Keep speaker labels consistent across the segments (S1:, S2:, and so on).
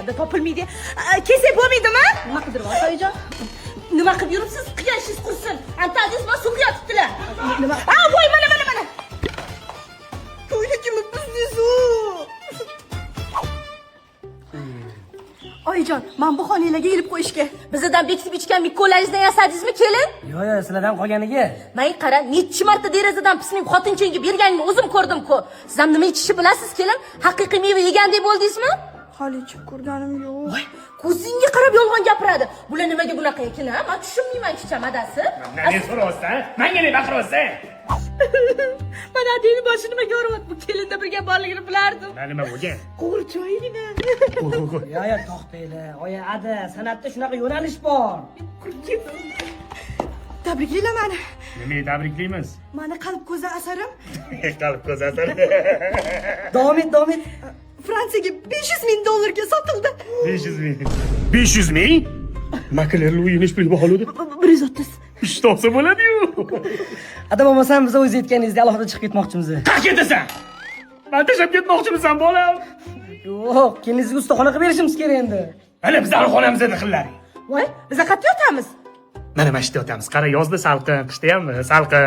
S1: qayerda topilmaydi? Kelsak bo'lmaydimi?
S2: Nima qidiryapsiz oyijon?
S1: Nima qilib yuribsiz? Qiyanshingiz qursin. Antadingiz bilan suv quyatibdilar.
S2: Nima?
S1: Voy, mana. To'ylikimi bizni
S2: Oyijon, men bu xonanglarga ilib qo'yishga.
S1: Bizdan bekitib ichgan mikolaringizni yasadingizmi, kelin?
S3: Yo'q, sizlardan qolganiga.
S1: Men qara, necha marta derazadan pisning xotinchangga berganingni o'zim ko'rdim-ku. Siz ham nima ichishni bilasiz, kelin? Haqiqiy meva yegandek bo'ldingizmi?
S2: Hali ichib ko'rganim yo'q.
S1: Voy, ko'zingga qarab yolg'on gapiradi. Bular nimaga bunaqa ekan, ha? Men tushunmayman kicham adasi.
S4: Ne so'rayapsan? Menga ne baqiryapsan?
S1: Mana adini boshi nimaga uryapti? Bu kelinda birga borligini bilardim.
S4: Nima bo'lgan?
S1: Qo'rchoyigina.
S3: Yo'q, to'xtanglar. Oya, ada, san'atda shunaqa yo'nalish bor.
S2: Tabriklaylar meni.
S4: Nimaga tabriklaymiz?
S2: Meni qalb ko'zi asarim
S4: Qalb ko'z asar.
S3: Davom et.
S2: Fransiyaga $500,000 ga sotildi.
S4: 500 ming. 500 ming? Maklerli uyini puli baholudi.
S2: 130.
S4: Ishda olsa bo'ladi-yu.
S3: Ada bo'lmasam biz o'zingiz aytganingizda alohida chiqib ketmoqchimiz.
S4: Qaq ketasan. Men tashlab ketmoqchimisan, bolam?
S3: Yo'q, keliningizga ustaxonaga berishimiz kerak endi.
S4: Ana bizning xonamizda qillaring.
S1: Voy, biz qayerda yotamiz?
S4: Mana mashta yotamiz. Qara, yozda salqin, qishda ham salqin.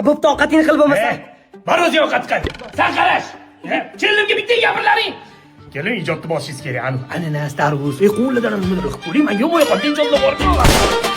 S3: Bo'pti, ovqatingni qilib bo'lmasa.
S4: Bor o'zi ovqat qil. San qarash. Kelinimga bitta gapirlaring. Kelin ijodni boshingiz kerak. Ananas, tarvuz, qo'lidan nima qilib qo'ying. Men yo'q qo'yib qoldim, ijodga borib.